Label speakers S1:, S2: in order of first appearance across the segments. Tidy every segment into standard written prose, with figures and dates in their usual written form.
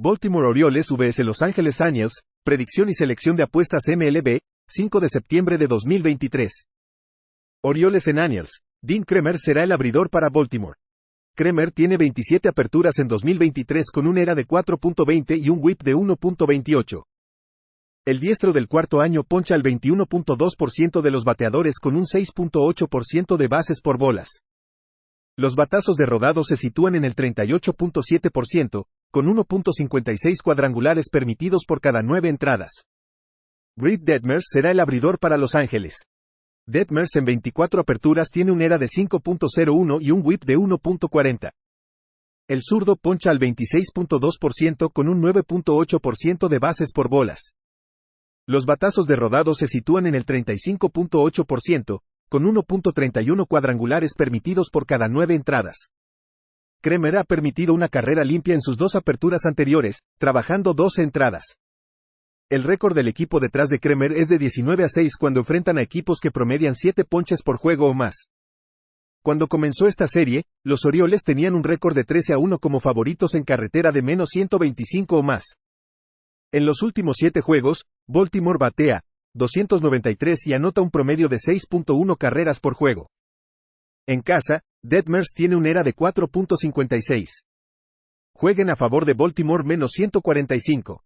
S1: Baltimore Orioles vs Los Angeles Angels, predicción y selección de apuestas MLB, 5 de septiembre de 2023. Orioles en Angels. Dean Kremer será el abridor para Baltimore. Kremer tiene 27 aperturas en 2023 con un ERA de 4.20 y un WHIP de 1.28. El diestro del cuarto año poncha al 21.2% de los bateadores con un 6.8% de bases por bolas. Los batazos de rodado se sitúan en el 38.7%, con 1.56 cuadrangulares permitidos por cada 9 entradas. Reid Detmers será el abridor para Los Ángeles. Detmers en 24 aperturas tiene un ERA de 5.01 y un WHIP de 1.40. El zurdo poncha al 26.2% con un 9.8% de bases por bolas. Los batazos de rodado se sitúan en el 35.8%, con 1.31 cuadrangulares permitidos por cada 9 entradas. Kremer ha permitido una carrera limpia en sus 2 aperturas anteriores, trabajando 12 entradas. El récord del equipo detrás de Kremer es de 19-6 cuando enfrentan a equipos que promedian 7 ponches por juego o más. Cuando comenzó esta serie, los Orioles tenían un récord de 13-1 como favoritos en carretera de menos 125 o más. En los últimos 7 juegos, Baltimore batea 293 y anota un promedio de 6.1 carreras por juego. En casa, Detmers tiene un ERA de 4.56. Jueguen a favor de Baltimore menos 145.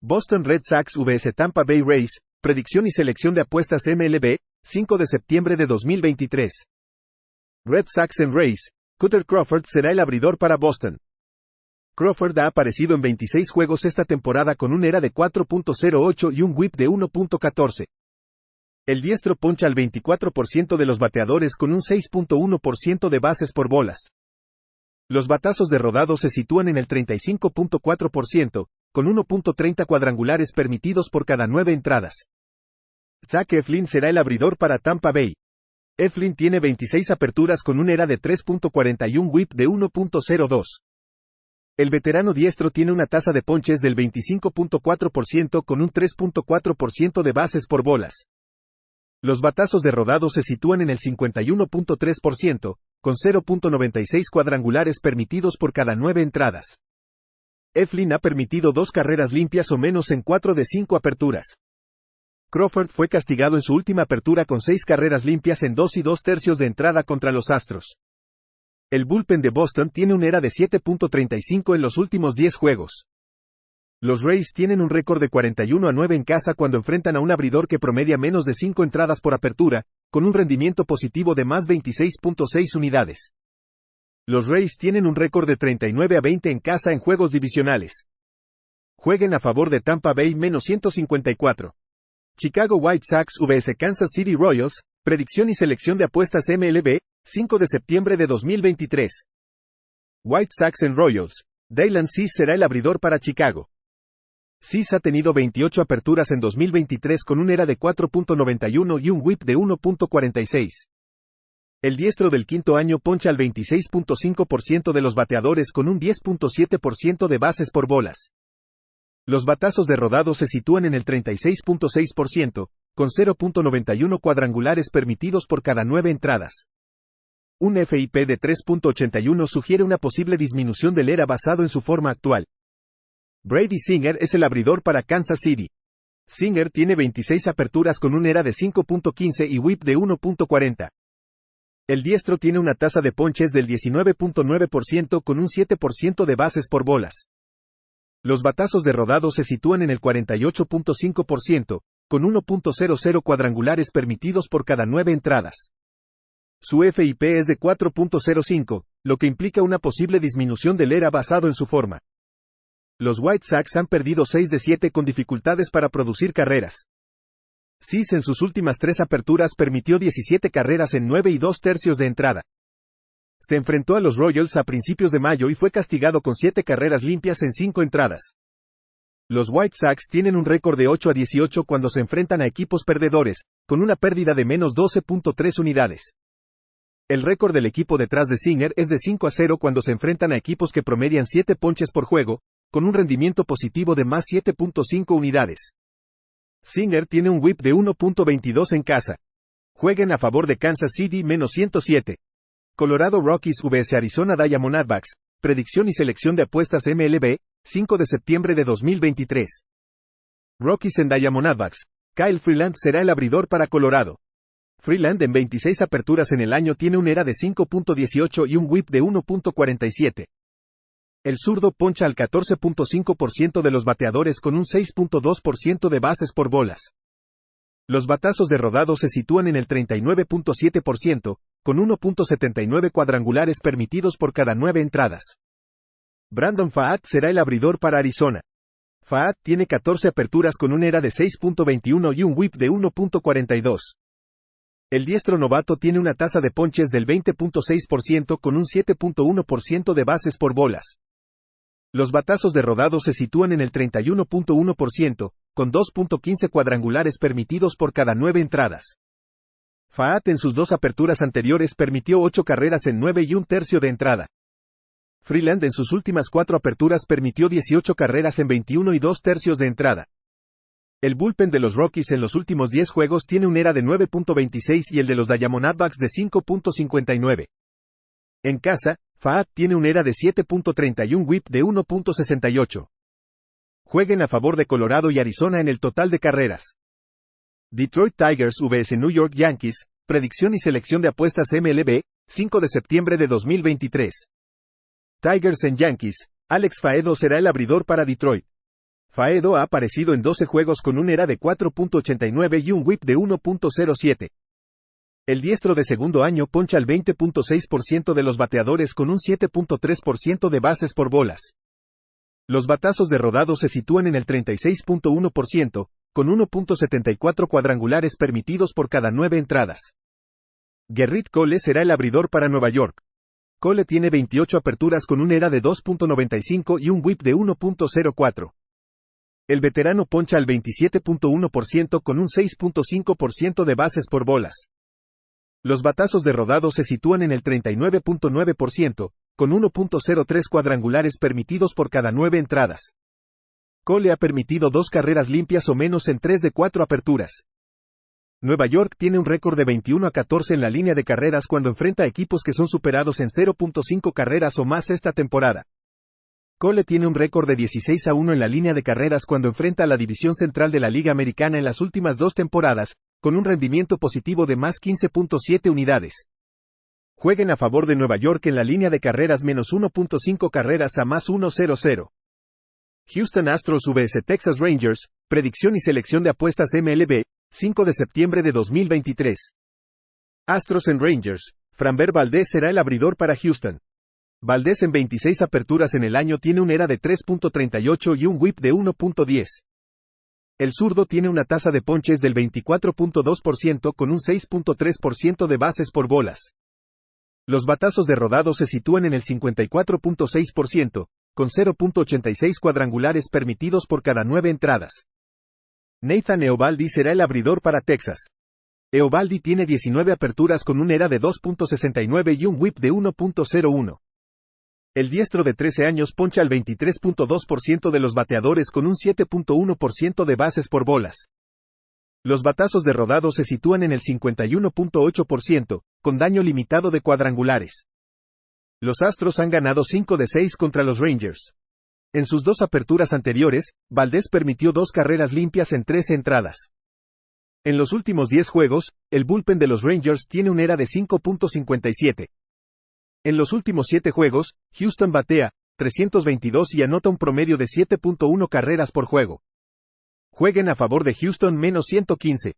S1: Boston Red Sox vs Tampa Bay Rays, predicción y selección de apuestas MLB, 5 de septiembre de 2023. Red Sox en Rays. Kutter Crawford será el abridor para Boston. Crawford ha aparecido en 26 juegos esta temporada con un ERA de 4.08 y un WHIP de 1.14. El diestro poncha al 24% de los bateadores con un 6.1% de bases por bolas. Los batazos de rodado se sitúan en el 35.4%, con 1.30 cuadrangulares permitidos por cada 9 entradas. Zach Eflin será el abridor para Tampa Bay. Eflin tiene 26 aperturas con un ERA de 3.40 y un WHIP de 1.02. El veterano diestro tiene una tasa de ponches del 25.4% con un 3.4% de bases por bolas. Los batazos de rodado se sitúan en el 51.3%, con 0.96 cuadrangulares permitidos por cada 9 entradas. Eflin ha permitido 2 carreras limpias o menos en 4 de 5 aperturas. Crawford fue castigado en su última apertura con 6 carreras limpias en 2 2/3 de entrada contra los Astros. El bullpen de Boston tiene un ERA de 7.35 en los últimos 10 juegos. Los Rays tienen un récord de 41-9 en casa cuando enfrentan a un abridor que promedia menos de 5 entradas por apertura, con un rendimiento positivo de más 26.6 unidades. Los Rays tienen un récord de 39-20 en casa en juegos divisionales. Jueguen a favor de Tampa Bay menos 154. Chicago White Sox vs Kansas City Royals, predicción y selección de apuestas MLB, 5 de septiembre de 2023. White Sox en Royals. Dylan Cease será el abridor para Chicago. Cease ha tenido 28 aperturas en 2023 con un ERA de 4.91 y un WHIP de 1.46. El diestro del quinto año poncha al 26.5% de los bateadores con un 10.7% de bases por bolas. Los batazos de rodado se sitúan en el 36.6%, con 0.91 cuadrangulares permitidos por cada 9 entradas. Un FIP de 3.81 sugiere una posible disminución del ERA basado en su forma actual. Brady Singer es el abridor para Kansas City. Singer tiene 26 aperturas con un ERA de 5.15 y WHIP de 1.40. El diestro tiene una tasa de ponches del 19.9% con un 7% de bases por bolas. Los batazos de rodado se sitúan en el 48.5%, con 1.00 cuadrangulares permitidos por cada 9 entradas. Su FIP es de 4.05, lo que implica una posible disminución del ERA basado en su forma. Los White Sox han perdido 6 de 7 con dificultades para producir carreras. Cease en sus últimas 3 aperturas permitió 17 carreras en 9 2/3 de entrada. Se enfrentó a los Royals a principios de mayo y fue castigado con 7 carreras limpias en 5 entradas. Los White Sox tienen un récord de 8-18 cuando se enfrentan a equipos perdedores, con una pérdida de menos 12.3 unidades. El récord del equipo detrás de Singer es de 5-0 cuando se enfrentan a equipos que promedian 7 ponches por juego, con un rendimiento positivo de más 7.5 unidades. Singer tiene un WHIP de 1.22 en casa. Jueguen a favor de Kansas City menos 107. Colorado Rockies vs Arizona Diamondbacks, predicción y selección de apuestas MLB, 5 de septiembre de 2023. Rockies en Diamondbacks. Kyle Freeland será el abridor para Colorado. Freeland en 26 aperturas en el año tiene un ERA de 5.18 y un WHIP de 1.47. El zurdo poncha al 14.5% de los bateadores con un 6.2% de bases por bolas. Los batazos de rodado se sitúan en el 39.7%, con 1.79 cuadrangulares permitidos por cada 9 entradas. Brandon Pfaadt será el abridor para Arizona. Pfaadt tiene 14 aperturas con un ERA de 6.21 y un WHIP de 1.42. El diestro novato tiene una tasa de ponches del 20.6% con un 7.1% de bases por bolas. Los batazos de rodado se sitúan en el 31.1%, con 2.15 cuadrangulares permitidos por cada 9 entradas. Pfaadt en sus 2 aperturas anteriores permitió 8 carreras en 9 y un tercio de entrada. Freeland en sus últimas 4 aperturas permitió 18 carreras en 21 y 2 tercios de entrada. El bullpen de los Rockies en los últimos 10 juegos tiene un ERA de 9.26 y el de los Diamondbacks de 5.59. En casa, Pfaadt tiene un ERA de 7.30 y un WHIP de 1.68. Jueguen a favor de Colorado y Arizona en el total de carreras. Detroit Tigers vs New York Yankees, predicción y selección de apuestas MLB, 5 de septiembre de 2023. Tigers en Yankees, Alex Faedo será el abridor para Detroit. Faedo ha aparecido en 12 juegos con un ERA de 4.89 y un WHIP de 1.07. El diestro de segundo año poncha al 20.6% de los bateadores con un 7.3% de bases por bolas. Los batazos de rodado se sitúan en el 36.1%, con 1.74 cuadrangulares permitidos por cada 9 entradas. Gerrit Cole será el abridor para Nueva York. Cole tiene 28 aperturas con un ERA de 2.95 y un WHIP de 1.04. El veterano poncha al 27.1% con un 6.5% de bases por bolas. Los batazos de rodado se sitúan en el 39.9%, con 1.03 cuadrangulares permitidos por cada 9 entradas. Cole ha permitido 2 carreras limpias o menos en 3 de 4 aperturas. Nueva York tiene un récord de 21-14 en la línea de carreras cuando enfrenta a equipos que son superados en 0.5 carreras o más esta temporada. Cole tiene un récord de 16-1 en la línea de carreras cuando enfrenta a la división central de la Liga Americana en las últimas 2 temporadas, con un rendimiento positivo de más 15.7 unidades. Jueguen a favor de Nueva York en la línea de carreras menos 1.5 carreras a más 1.00. Houston Astros vs Texas Rangers, predicción y selección de apuestas MLB, 5 de septiembre de 2023. Astros en Rangers, Framber Valdez será el abridor para Houston. Valdez en 26 aperturas en el año tiene un ERA de 3.38 y un WHIP de 1.10. El zurdo tiene una tasa de ponches del 24.2% con un 6.3% de bases por bolas. Los batazos de rodado se sitúan en el 54.6%, con 0.86 cuadrangulares permitidos por cada 9 entradas. Nathan Eovaldi será el abridor para Texas. Eovaldi tiene 19 aperturas con un ERA de 2.69 y un WHIP de 1.01. El diestro de 13 años poncha al 23.2% de los bateadores con un 7.1% de bases por bolas. Los batazos de rodado se sitúan en el 51.8%, con daño limitado de cuadrangulares. Los Astros han ganado 5 de 6 contra los Rangers. En sus 2 aperturas anteriores, Valdez permitió 2 carreras limpias en 13 entradas. En los últimos 10 juegos, el bullpen de los Rangers tiene un ERA de 5.57. En los últimos 7 juegos, Houston batea 322 y anota un promedio de 7.1 carreras por juego. Jueguen a favor de Houston menos 115.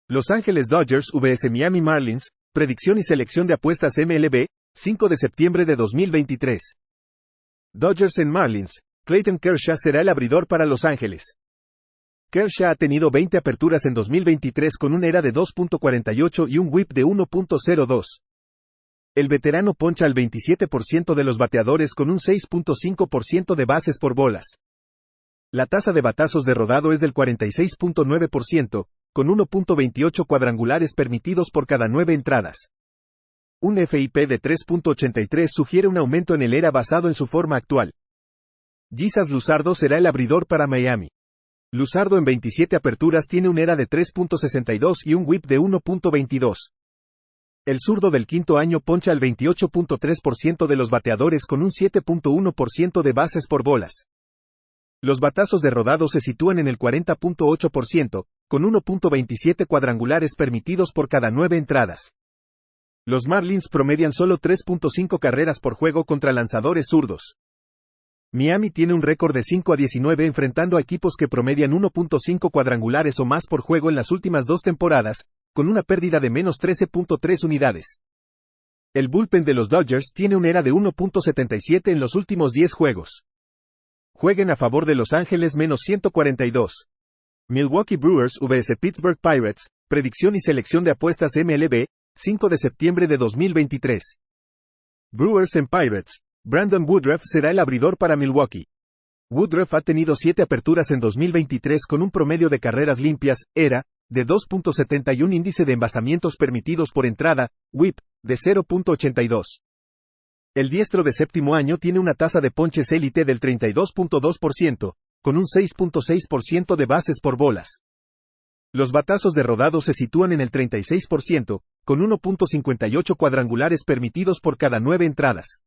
S1: Los Ángeles Dodgers vs Miami Marlins, predicción y selección de apuestas MLB, 5 de septiembre de 2023. Dodgers en Marlins, Clayton Kershaw será el abridor para Los Ángeles. Kershaw ha tenido 20 aperturas en 2023 con un ERA de 2.48 y un WHIP de 1.02. El veterano poncha al 27% de los bateadores con un 6.5% de bases por bolas. La tasa de batazos de rodado es del 46.9%, con 1.28 cuadrangulares permitidos por cada 9 entradas. Un FIP de 3.83 sugiere un aumento en el ERA basado en su forma actual. Jesus Luzardo será el abridor para Miami. Luzardo en 27 aperturas tiene un ERA de 3.62 y un WHIP de 1.22. El zurdo del quinto año poncha al 28.3% de los bateadores con un 7.1% de bases por bolas. Los batazos de rodado se sitúan en el 40.8%, con 1.27 cuadrangulares permitidos por cada 9 entradas. Los Marlins promedian solo 3.5 carreras por juego contra lanzadores zurdos. Miami tiene un récord de 5-19 enfrentando a equipos que promedian 1.5 cuadrangulares o más por juego en las últimas 2 temporadas, con una pérdida de menos 13.3 unidades. El bullpen de los Dodgers tiene un ERA de 1.77 en los últimos 10 juegos. Jueguen a favor de Los Ángeles menos 142. Milwaukee Brewers vs Pittsburgh Pirates, predicción y selección de apuestas MLB, 5 de septiembre de 2023. Brewers en Pirates. Brandon Woodruff será el abridor para Milwaukee. Woodruff ha tenido 7 aperturas en 2023 con un promedio de carreras limpias, ERA, de 2.71, índice de envasamientos permitidos por entrada, WHIP, de 0.82. El diestro de séptimo año tiene una tasa de ponches élite del 32.2%, con un 6.6% de bases por bolas. Los batazos de rodado se sitúan en el 36%, con 1.58 cuadrangulares permitidos por cada 9 entradas.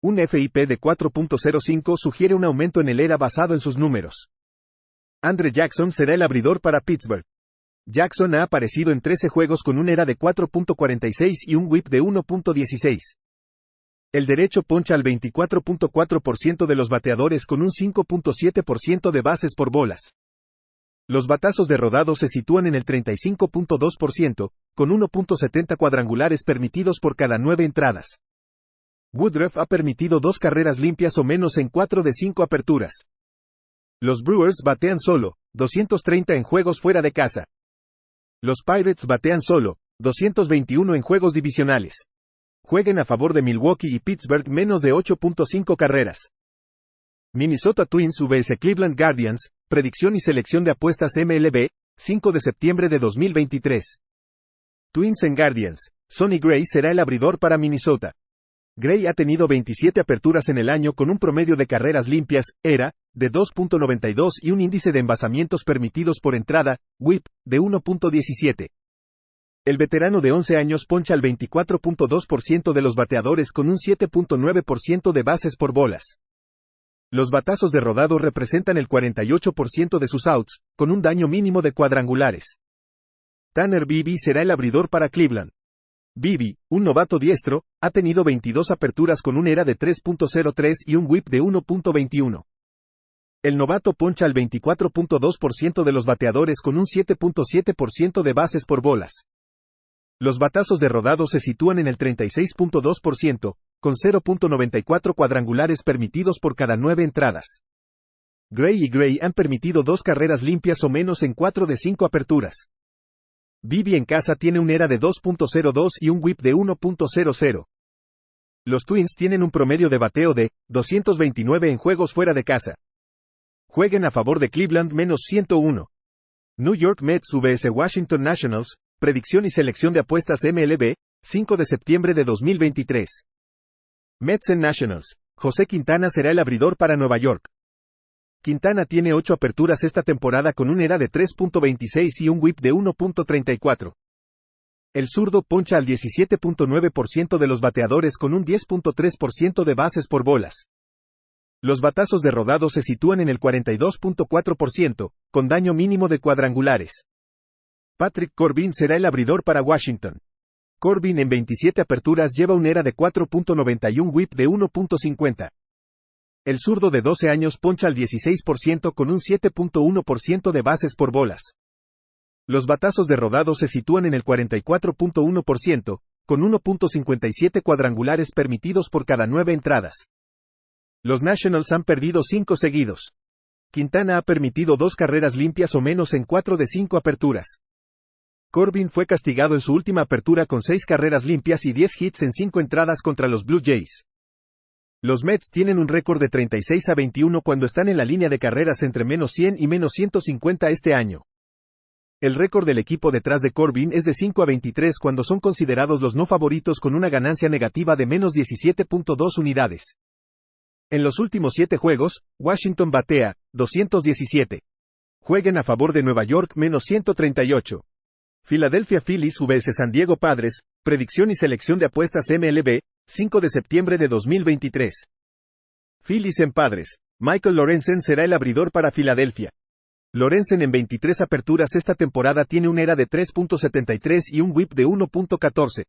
S1: Un FIP de 4.05 sugiere un aumento en el ERA basado en sus números. Andre Jackson será el abridor para Pittsburgh. Jackson ha aparecido en 13 juegos con un ERA de 4.46 y un WHIP de 1.16. El derecho poncha al 24.4% de los bateadores con un 5.7% de bases por bolas. Los batazos de rodado se sitúan en el 35.2%, con 1.70 cuadrangulares permitidos por cada 9 entradas. Woodruff ha permitido 2 carreras limpias o menos en 4 de 5 aperturas. Los Brewers batean solo, 230 en juegos fuera de casa. Los Pirates batean solo, 221 en juegos divisionales. Jueguen a favor de Milwaukee y Pittsburgh menos de 8.5 carreras. Minnesota Twins vs Cleveland Guardians, predicción y selección de apuestas MLB, 5 de septiembre de 2023. Twins en Guardians. Sonny Gray será el abridor para Minnesota. Gray ha tenido 27 aperturas en el año con un promedio de carreras limpias, ERA, de 2.92 y un índice de envasamientos permitidos por entrada, WHIP, de 1.17. El veterano de 11 años poncha al 24.2% de los bateadores con un 7.9% de bases por bolas. Los batazos de rodado representan el 48% de sus outs, con un daño mínimo de cuadrangulares. Tanner Bibee será el abridor para Cleveland. Bibee, un novato diestro, ha tenido 22 aperturas con un ERA de 3.03 y un WHIP de 1.21. El novato poncha al 24.2% de los bateadores con un 7.7% de bases por bolas. Los batazos de rodado se sitúan en el 36.2%, con 0.94 cuadrangulares permitidos por cada 9 entradas. Gray y Gray han permitido 2 carreras limpias o menos en 4 de 5 aperturas. Bibee en casa tiene un ERA de 2.02 y un WHIP de 1.00. Los Twins tienen un promedio de bateo de 229 en juegos fuera de casa. Jueguen a favor de Cleveland menos 101. New York Mets vs Washington Nationals, predicción y selección de apuestas MLB, 5 de septiembre de 2023. Mets en Nationals. José Quintana será el abridor para Nueva York. Quintana tiene 8 aperturas esta temporada con un ERA de 3.26 y un WHIP de 1.34. El zurdo poncha al 17.9% de los bateadores con un 10.3% de bases por bolas. Los batazos de rodado se sitúan en el 42.4%, con daño mínimo de cuadrangulares. Patrick Corbin será el abridor para Washington. Corbin en 27 aperturas lleva un ERA de 4.91 WHIP de 1.50. El zurdo de 12 años poncha al 16% con un 7.1% de bases por bolas. Los batazos de rodado se sitúan en el 44.1%, con 1.57 cuadrangulares permitidos por cada 9 entradas. Los Nationals han perdido 5 seguidos. Quintana ha permitido 2 carreras limpias o menos en 4 de 5 aperturas. Corbin fue castigado en su última apertura con 6 carreras limpias y 10 hits en 5 entradas contra los Blue Jays. Los Mets tienen un récord de 36-21 cuando están en la línea de carreras entre menos 100 y menos 150 este año. El récord del equipo detrás de Corbin es de 5-23 cuando son considerados los no favoritos con una ganancia negativa de menos 17.2 unidades. En los últimos 7 juegos, Washington batea 217. Jueguen a favor de Nueva York menos 138. Philadelphia Phillies vs San Diego Padres, predicción y selección de apuestas MLB, 5 de septiembre de 2023. Phillies en Padres. Michael Lorenzen será el abridor para Filadelfia. Lorenzen en 23 aperturas esta temporada tiene un ERA de 3.73 y un WHIP de 1.14.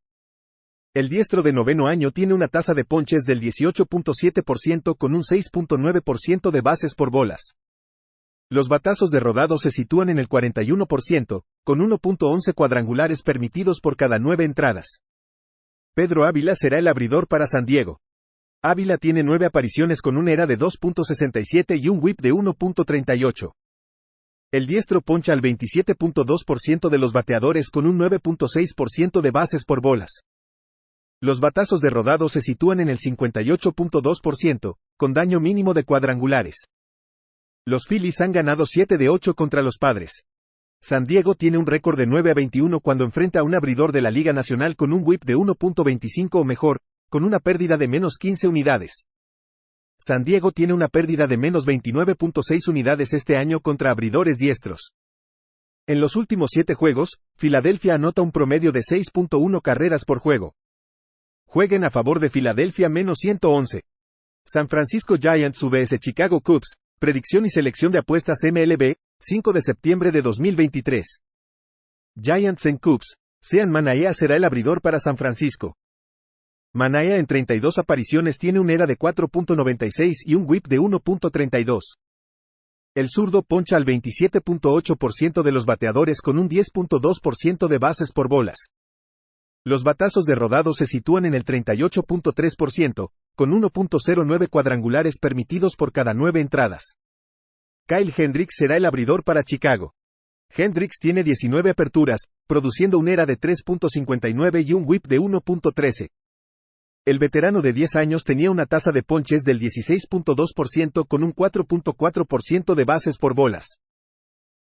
S1: El diestro de noveno año tiene una tasa de ponches del 18.7% con un 6.9% de bases por bolas. Los batazos de rodado se sitúan en el 41%, con 1.11 cuadrangulares permitidos por cada 9 entradas. Pedro Ávila será el abridor para San Diego. Ávila tiene 9 apariciones con un ERA de 2.67 y un WHIP de 1.38. El diestro poncha al 27.2% de los bateadores con un 9.6% de bases por bolas. Los batazos de rodado se sitúan en el 58.2%, con daño mínimo de cuadrangulares. Los Phillies han ganado 7 de 8 contra los Padres. San Diego tiene un récord de 9-21 cuando enfrenta a un abridor de la Liga Nacional con un WHIP de 1.25 o mejor, con una pérdida de menos 15 unidades. San Diego tiene una pérdida de menos 29.6 unidades este año contra abridores diestros. En los últimos 7 juegos, Filadelfia anota un promedio de 6.1 carreras por juego. Jueguen a favor de Filadelfia menos 111. San Francisco Giants vs Chicago Cubs, predicción y selección de apuestas MLB, 5 de septiembre de 2023. Giants en Cubs, Sean Manaea será el abridor para San Francisco. Manaea en 32 apariciones tiene un ERA de 4.96 y un WHIP de 1.32. El zurdo poncha al 27.8% de los bateadores con un 10.2% de bases por bolas. Los batazos de rodado se sitúan en el 38.3%, con 1.09 cuadrangulares permitidos por cada 9 entradas. Kyle Hendricks será el abridor para Chicago. Hendricks tiene 19 aperturas, produciendo un ERA de 3.59 y un WHIP de 1.13. El veterano de 10 años tenía una tasa de ponches del 16.2% con un 4.4% de bases por bolas.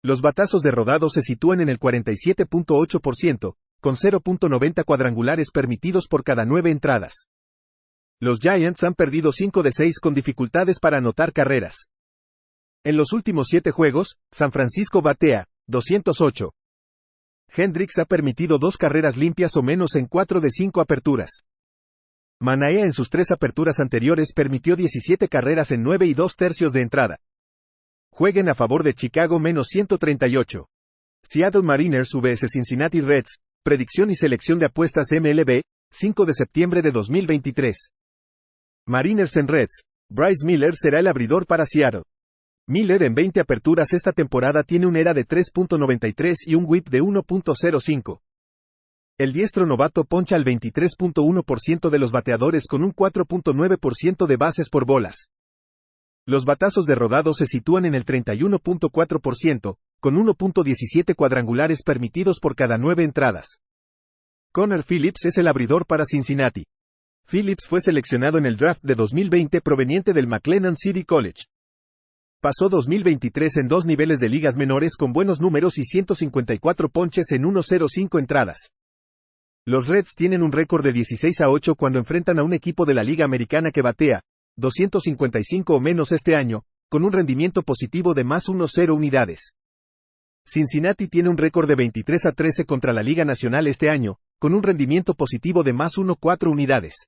S1: Los batazos de rodado se sitúan en el 47.8%, con 0.90 cuadrangulares permitidos por cada 9 entradas. Los Giants han perdido 5 de 6 con dificultades para anotar carreras. En los últimos 7 juegos, San Francisco batea 208. Hendricks ha permitido 2 carreras limpias o menos en 4 de 5 aperturas. Manaea en sus 3 aperturas anteriores permitió 17 carreras en 9 y 2/3 de entrada. Jueguen a favor de Chicago menos 138. Seattle Mariners vs Cincinnati Reds, predicción y selección de apuestas MLB, 5 de septiembre de 2023. Mariners en Reds, Bryce Miller será el abridor para Seattle. Miller en 20 aperturas esta temporada tiene un ERA de 3.93 y un WHIP de 1.05. El diestro novato poncha al 23.1% de los bateadores con un 4.9% de bases por bolas. Los batazos de rodado se sitúan en el 31.4%, con 1.17 cuadrangulares permitidos por cada 9 entradas. Connor Phillips es el abridor para Cincinnati. Phillips fue seleccionado en el draft de 2020 proveniente del McLennan City College. Pasó 2023 en 2 niveles de ligas menores con buenos números y 154 ponches en 105 entradas. Los Reds tienen un récord de 16-8 cuando enfrentan a un equipo de la Liga Americana que batea 255 o menos este año, con un rendimiento positivo de más 1.0 unidades. Cincinnati tiene un récord de 23-13 contra la Liga Nacional este año, con un rendimiento positivo de más 1.4 unidades.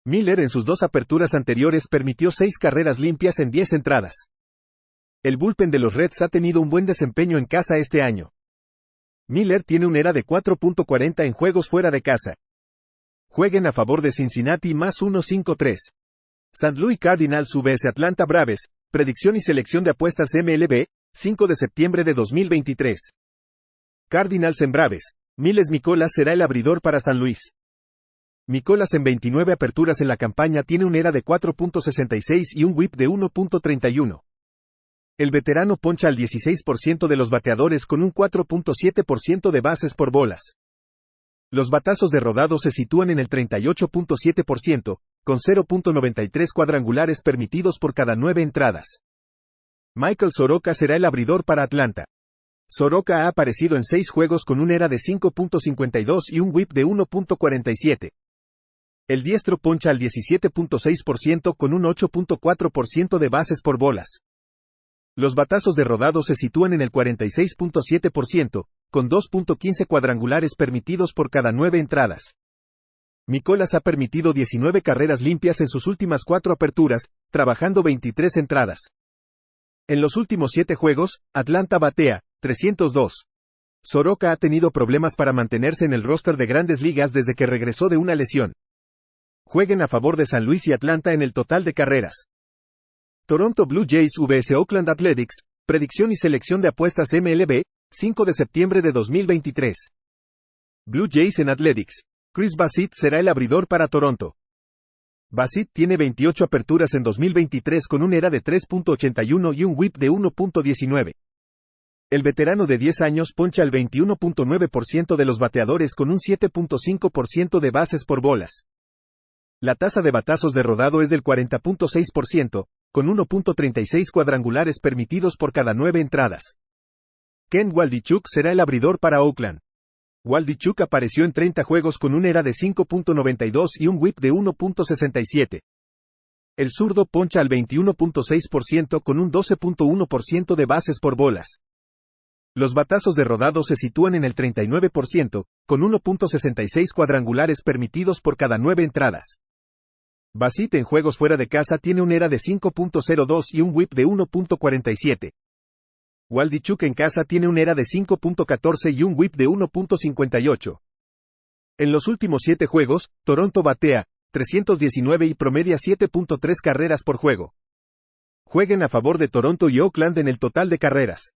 S1: Miller en sus 2 aperturas anteriores permitió 6 carreras limpias en 10 entradas. El bullpen de los Reds ha tenido un buen desempeño en casa este año. Miller tiene un ERA de 4.40 en juegos fuera de casa. Jueguen a favor de Cincinnati más 1.53. St. Louis Cardinals vs Atlanta Braves, predicción y selección de apuestas MLB, 5 de septiembre de 2023. Cardinals en Braves, Miles Mikolas será el abridor para San Luis. Mikolas en 29 aperturas en la campaña tiene un ERA de 4.66 y un WHIP de 1.31. El veterano poncha al 16% de los bateadores con un 4.7% de bases por bolas. Los batazos de rodado se sitúan en el 38.7%, con 0.93 cuadrangulares permitidos por cada 9 entradas. Michael Soroka será el abridor para Atlanta. Soroka ha aparecido en 6 juegos con un ERA de 5.52 y un WHIP de 1.47. El diestro poncha al 17.6% con un 8.4% de bases por bolas. Los batazos de rodado se sitúan en el 46.7%, con 2.15 cuadrangulares permitidos por cada 9 entradas. Mikolas ha permitido 19 carreras limpias en sus últimas 4 aperturas, trabajando 23 entradas. En los últimos 7 juegos, Atlanta batea 302. Soroka ha tenido problemas para mantenerse en el roster de Grandes Ligas desde que regresó de una lesión. Jueguen a favor de San Luis y Atlanta en el total de carreras. Toronto Blue Jays vs Oakland Athletics, predicción y selección de apuestas MLB, 5 de septiembre de 2023. Blue Jays en Athletics. Chris Bassitt será el abridor para Toronto. Bassitt tiene 28 aperturas en 2023 con un ERA de 3.81 y un WHIP de 1.19. El veterano de 10 años poncha al 21.9% de los bateadores con un 7.5% de bases por bolas. La tasa de batazos de rodado es del 40.6%, con 1.36 cuadrangulares permitidos por cada 9 entradas. Ken Waldichuk será el abridor para Oakland. Waldichuk apareció en 30 juegos con un ERA de 5.92 y un WHIP de 1.67. El zurdo poncha al 21.6% con un 12.1% de bases por bolas. Los batazos de rodado se sitúan en el 39%, con 1.66 cuadrangulares permitidos por cada 9 entradas. Bassitt en juegos fuera de casa tiene un ERA de 5.02 y un WHIP de 1.47. Waldichuk en casa tiene un ERA de 5.14 y un WHIP de 1.58. En los últimos 7 juegos, Toronto batea 319 y promedia 7.3 carreras por juego. Jueguen a favor de Toronto y Oakland en el total de carreras.